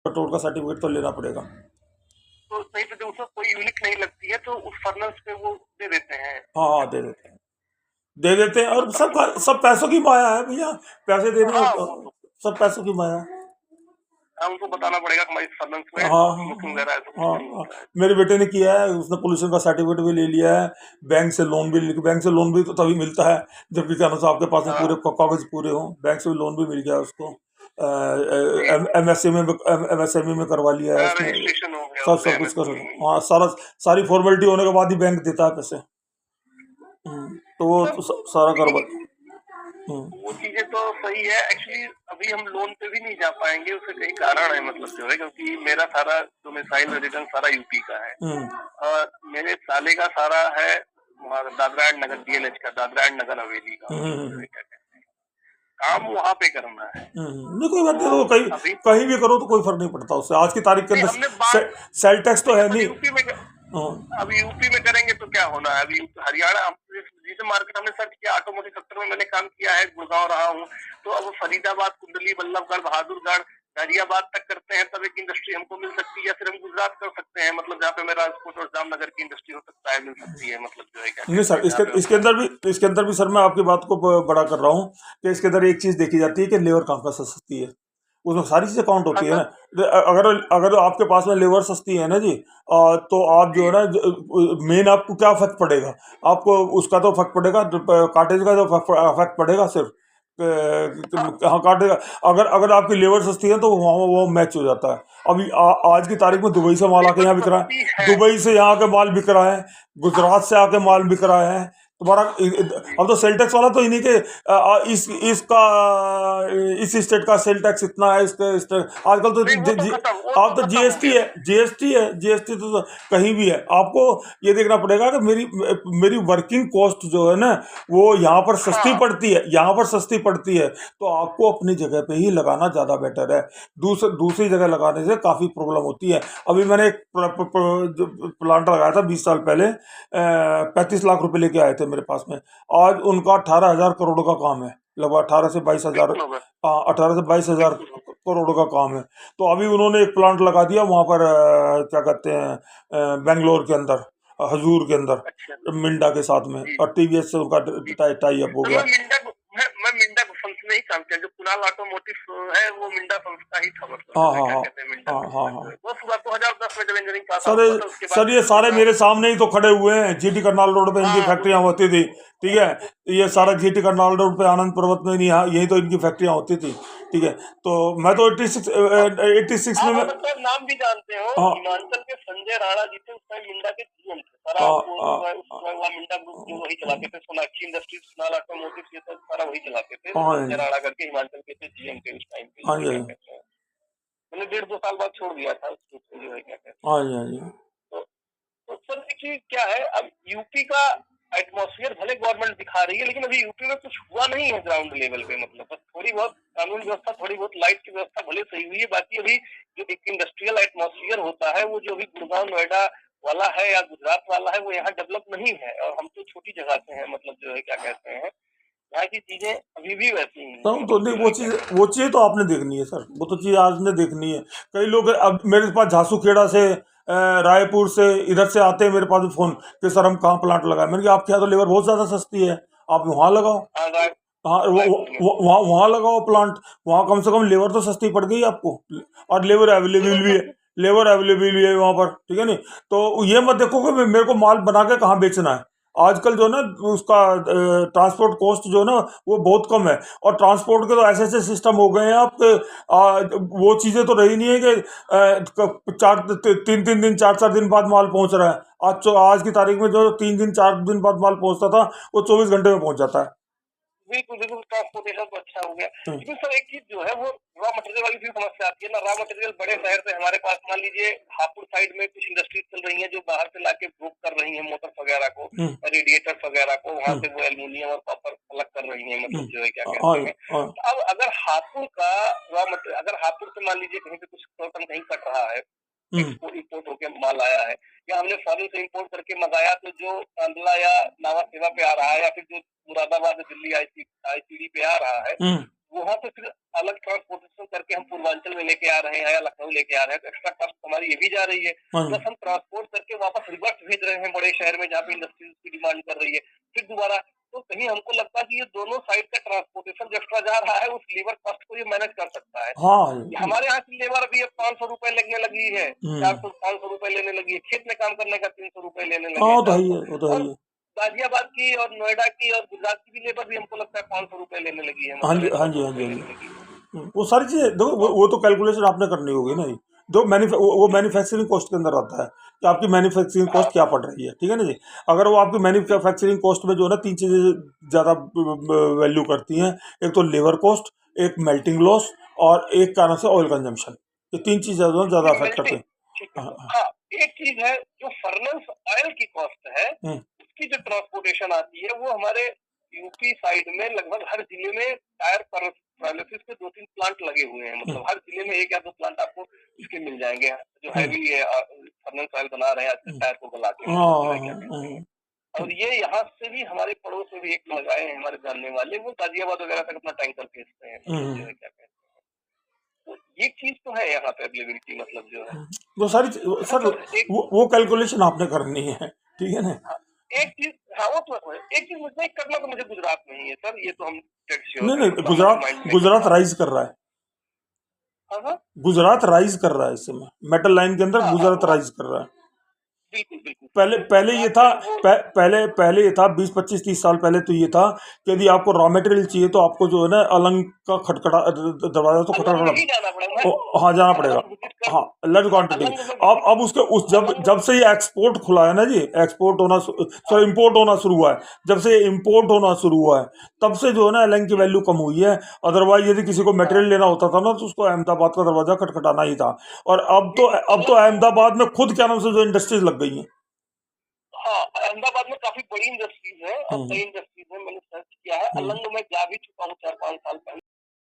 Toll का certificate तो लेना पड़ेगा। तो नहीं तो जो उसमें कोई यूनिट नहीं लगती है तो उस फर्नेस पे वो दे देते हैं। हाँ, दे देते हैं और सब पैसों की माया है भैया, पैसे देने हाँ हो, वो तो सब पैसों की माया। उनको बताना पड़ेगा कि हमारी फर्नेस में हाँ हाँ स्मोकिंग हाँ वगैरह ऐसा कुछ हाँ नहीं हाँ। होता है। मेरे बेटे ने किया है, उसने पोल्यूशन का सर्टिफिकेट भी ले लिया है, बैंक से लोन भी तो तभी मिलता है जबकि क्या नाम से आपके पास में पूरे हाँ कागज पूरे हों। बैंक से भी लोन भी मिल गया उसको। वही तो एमएसएमई में करवा लिया है उसने। रजिस्ट्रेशन हो गया सब उसका सब कुछ कर, एमएसएमई। हाँ, सारी फॉर्मेलिटी होने के बाद ही बैंक देता है पैसे। तो वो मतलब तो सारा करवा। ठीक, वो चीजें तो सही है। एक्चुअली अभी हम लोन पे भी नहीं जा पाएंगे, उसका कई कारण है मतलब जो है, क्योंकि मेरा सारा डोमिसाइल रेजिडेंस सारा यूपी का है और मेरे साले का सारा है वहाँ दादरा एंड नगर डीएनएच का, दादरा एंड नगर हवेली का, मतलब जो है क्या कहते हैं, काम वहाँ पे करना है। नहीं कोई बात नहीं, तो तो कहीं अभी कहीं भी करो तो कोई फर्क नहीं पड़ता उससे, आज की तारीख के नहीं अंदर हमने बात सेल टैक्स तो नहीं, है अपन नहीं। यूपी में हाँ, अब यूपी में करेंगे तो क्या होना है। अभी हरियाणा जिसे मार्केट हमने सर्च किया, ऑटोमोटिव सेक्टर में मैंने काम किया है, गुड़गांव रहा हूँ, तो अब फरीदाबाद, कुंडली, बल्लभगढ़, बहादुरगढ़, गाजियाबाद तक करते हैं तब एक इंडस्ट्री हमको मिल सकती है, या फिर हम गुजरात कर सकते हैं, मतलब जहाँ पे मेरा राजकोट और जामनगर की इंडस्ट्री हो सकता है, मिल सकती है, मतलब जो है क्या नहीं कहते सर, हैं जहाँ पे हमको। इसके अंदर भी सर मैं आपकी बात को बड़ा कर रहा हूँ कि इसके अंदर एक चीज देखी जाती है कि लेबर कहाँ का सस्ती है, उसमें सारी चीजें काउंट होती है ना। अगर अगर अगर आपके पास में लेबर सस्ती है ना जी, तो आप जो है ना, मेन आपको क्या फर्क पड़ेगा, आपको उसका तो फर्क पड़ेगा, काटेज का तो फर्क पड़ेगा सिर्फ, हाँ हाँ काटेगा। अगर अगर आपकी लेबर सस्ती है तो वहाँ वो मैच हो जाता है। अभी आज की तारीख में दुबई से माल आके लेबर यहाँ बिक रहा सस्ती है, है दुबई से यहाँ के माल बिक रहा है, गुजरात से आके माल बिक रहा है तुम्हारा। जी। अब तो सेल टैक्स वाला तो इन्हीं के इस स्टेट का सेल टैक्स इतना है, आजकल तो नहीं वो तो खत्म, वो आप तो तो खत्म हो जीएसटी गया। है, जीएसटी तो कहीं भी है। आपको ये देखना पड़ेगा कि मेरी वर्किंग कॉस्ट जो है ना, वो यहाँ पर सस्ती हाँ पड़ती है, यहाँ पर सस्ती पड़ती है, तो आपको अपनी जगह पे ही लगाना ज़्यादा बेटर है। दूसरी जगह लगाने से काफ़ी प्रॉब्लम होती है। अभी मैंने एक प्लांट लगाया था 20 साल पहले, 35 लाख रुपए लेके आए थे मेरे पास में। आज उनका 18,000 करोड़ का काम है, लगभग 18 से 22 हजार, बिल्कुल होगा, 18 से 22 हजार बिल्कुल होगा। करोड़ का काम है। तो अभी उन्होंने एक प्लांट लगा दिया वहाँ पर, क्या कहते हैं, बेंगलोर के अंदर, हजूर के अच्छा अंदर, मिंडा के साथ में, जी और टीवीएस से उनका जी। टाई अप हो तो गया। मैं मिंडा फंस में ही काम किया, जो कुणाल ऑटोमोटिव है वो मिंडा फंस का ही था, मतलब हाँ जो है हाँ क्या हाँ कहते हैं मिंडा हाँ हाँ फंस हाँ। का वो सुबह 2010 में जब इंजीनियरिंग पास सर आउट हुआ था उसके बाद सर ये फिर सारे अपना। मेरे सामने ही तो खड़े हुए हैं, जीटी करनाल रोड पे इनकी हाँ फैक्ट्रियां होती थी। ठीक है, ये जी सारा जीटी करनाल रोड पे आनंद पर्वत में नहीं, यहाँ यही तो इनकी फैक्ट्रियां होती थी। ठीक है, तो मैं जी। तो 86 में आप हो सकता है नाम भी जानते हो, हाँ हिमाचल के संजय राणा जी थे उस टाइम मिंडा के जीएम थे, सारा हाँ वो हाँ जो है उस समय वहाँ मिंडा ग्रुप जो वही चलाते थे, सोनाक्षी इंडस्ट्रीज, कुणाल ऑटोमोटिव, ये सब सारा वही चलाते थे। हाँ संजय राणा करके हिमाचल के थे जीएम के उस टाइम पे, हाँ जो है जी क्या कहते हैं, मैंने 1.5-2 साल बाद छोड़ दिया था उस group को, जो है क्या कहते हैं। हाँ जी हाँ जी। तो सर देखिए क्या है, अब यूपी का एटमॉस्फेयर भले गवर्नमेंट दिखा रही है, लेकिन अभी यूपी में कुछ हुआ नहीं है ग्राउंड लेवल पे, मतलब बस थोड़ी बहुत कानून व्यवस्था, थोड़ी बहुत लाइट की व्यवस्था भले सही हुई है, बाकी अभी जो एक इंडस्ट्रियल एटमॉस्फेयर होता है वो जो अभी गुड़गांव नोएडा वाला है या गुजरात वाला है वो यहाँ डेवलप नहीं है, और हम तो छोटी जगह से हैं, मतलब जो है क्या कहते हैं, यहाँ की चीजें अभी भी वैसी ही तो हैं, तो मतलब नहीं, जो है क्या कहते वो चीज़ तो आपने देखनी है सर, वो तो चीज़ आपने देखनी है। कई लोग अब मेरे पास झांसू खेड़ा से, रायपुर से, इधर से आते हैं मेरे पास में फ़ोन कि सर हम कहाँ प्लांट लगाए। मैंने कहा आपके यहाँ तो लेबर बहुत ज़्यादा सस्ती है, आप वहाँ लगाओ। हैं। हाँ हाँ, रायपुर में वहाँ वहाँ लगाओ प्लांट, वहाँ कम से कम लेबर तो सस्ती पड़ गई आपको, और लेबर अवेलेबल लेबर भी है, सस्ती। वहाँ पर। ठीक है नहीं, तो ये मत देखो कि मेरे को माल बना के कहाँ बेचना है। आजकल जो है ना, उसका ट्रांसपोर्ट कॉस्ट जो है ना, वो बहुत कम है। और ट्रांसपोर्ट के तो ऐसे ऐसे सिस्टम हो गए हैं आपके, वो चीज़ें तो रही नहीं है कि 3 3 दिन 4 4 दिन बाद माल पहुंच रहा है। आज की तारीख में जो 3 दिन 4 दिन बाद माल पहुंचता था, वो 24 घंटे में पहुंच जाता है। बिल्कुल बिल्कुल, ट्रांसपोर्टेशन तो अच्छा हो गया। हम्म, लेकिन सर एक चीज जो है वो रॉ मटेरियल वाली भी समस्या आती है ना, रॉ मटेरियल बड़े शहर से हमारे पास, मान लीजिए हापुड़ साइड में कुछ इंडस्ट्रीज चल रही हैं जो बाहर से लाके ब्रोक कर रही हैं मोटर्स वगैरह को, हम्म, रेडिएटर्स वगैरह को, वहां हम्म, से वो एल्यूमिनियम और कॉपर अलग कर रही हैं, मतलब जो है क्या हाँ कहते हैं। हाँ। तो अब अगर हापुड़ का रॉ मटेरियल, अगर हापुड़ से मान लीजिए कहीं पे कुछ टन कहीं कट रहा है, हम्म, एक्सपोर्ट इंपोर्ट होकर माल आया है, या हमने फॉरेन से इंपोर्ट करके मंगाया, तो जो कांडला या नावा सेवा पे आ रहा है, या फिर जो मुरादाबाद दिल्ली आईसीडी पे आ रहा है, हम्म, वहां से फिर अलग ट्रांसपोर्टेशन करके हम पूर्वांचल में लेके आ रहे हैं या लखनऊ लेके आ रहे हैं, तो एक्स्ट्रा कॉस्ट हमारी ये भी जा रही है, हाँ प्लस जी, हम ट्रांसपोर्ट करके वापस रिवर्स भेज रहे हैं बड़े शहर में जहाँ पे इंडस्ट्रीज की डिमांड कर रही है, फिर दोबारा। तो कहीं हमको लगता है कि ये दोनों साइड का ट्रांसपोर्टेशन जो एक्स्ट्रा जा रहा है उस लेबर कॉस्ट को ये मैनेज कर सकता है। हाँ, हमारे यहाँ की लेबर अभी अब 500 रुपए लगने लगी है, हम्म, 400-500 रुपए लेने लगी है, खेत में काम करने का 300 रुपए लेने हाँ लगे हैं, वो तो है ही 400। है, वो तो है ही और है। गाजियाबाद की और नोएडा की और गुजरात की भी लेबर भी हमको लगता है 500 रुपए लेने लगी है, हाँ मतलब जी, या हाँ जी, 600 हाँ जी, रुपए हाँ जी। लेने लगी है। वो सारी चीज़ें देखो, तो वो तो कैलकुलेशन आपने करनी होगी ना जी। जो वो मैन्युफैक्चरिंग कॉस्ट के अंदर आता है कि आपकी मैन्युफैक्चरिंग कॉस्ट हाँ, क्या पड़ रही है, ठीक है ना जी। अगर वो आपकी बिल्कुल, मैन्युफैक्चरिंग कॉस्ट में जो है ना तीन चीज़ें ज़्यादा वैल्यू करती हैं, एक तो लेबर कॉस्ट, एक मेल्टिंग लॉस, और एक कारण से ऑयल कंजम्पशन। ये तीन चीज़ें जो है ज़्यादा नहीं अफेक्ट करते मेल्टिंग, हैं। ठीक है। हाँ, हाँ, हाँ, एक चीज है जो फर्नेस ऑयल की कॉस्ट है, हम्म, उसकी जो ट्रांसपोर्टेशन आती है वो हमारे यूपी साइड में लगभग हर जिले में टायर पैरालिसिस के 2-3 प्लांट लगे हुए हैं, हम्म, मतलब हर जिले में 1 या 2 प्लांट आपको इसके मिल जाएंगे जो हम्म, हैवी फर्नेस ऑयल बना रहे हैं आजकल हम्म, टायर को गला के, हाँ, मतलब जो हाँ, है क्या हाँ, कहते हैं। हाँ, और ये यहाँ से भी हमारे पड़ोस में भी एक लगाए हैं हमारे जानने वाले, वो गाजियाबाद वगैरह तक अपना टैंकर भेजते हैं, मतलब जो हम्म, है क्या कहते हैं। तो ये चीज तो है यहाँ पे अवेलेबिलिटी, मतलब जो है। वो सारी अच्छा सर, सर एक, वो कैलकुलेशन आपने करनी है, ठीक है ना। हाँ, एक चीज, हाँ वो तो है, एक चीज मुझे करना तो मुझे गुजरात में ही है सर, ये तो हम डेड श्योर नहीं है, नहीं, मतलब हमारे गुजरात माइंड में एकदम गुजरात था। राइज कर रहा है। हाँ हाँ गुजरात राइज कर रहा है इस समय, मेटल लाइन के अंदर हाँ हाँ गुजरात हाँ, राइज कर रहा है। बिल्कुल बिल्कुल सर, पहले तो पहले ये गुजरात था, में वो, पहले ये था 20-25-30 साल पहले तो ये था कि यदि आपको रॉ मटेरियल चाहिए तो आपको जो है ना अलंग का खटखटा दरवाजा तो अलंग में खटखटा, ही जाना पड़ेगा। हाँ जाना मैं पड़ेगा। अलंग विजिट कर, हाँ, लार्ज हाँ क्वांटिटी। अलंग में विजिट, अब उसके उस जब अलंग, जब से ये एक्सपोर्ट खुला है ना जी, एक्सपोर्ट होना हाँ सॉरी इंपोर्ट होना शुरू हुआ है, जब से इंपोर्ट होना शुरू हुआ है तब से जो है ना अलंग की जी, वैल्यू कम हुई है। अदरवाइज यदि किसी को हाँ मटेरियल लेना होता था ना तो उसको अहमदाबाद का दरवाजा खटखटाना ही था। और बिल्कुल अब तो अलंग को, अहमदाबाद में खुद क्या नाम से जो इंडस्ट्रीज लग गई हैं। हाँ अहमदाबाद में काफी बड़ी इंडस्ट्रीज है और हम्म, कई इंडस्ट्रीज है, मैंने सर्च किया है, हम्म, अलंग में जा भी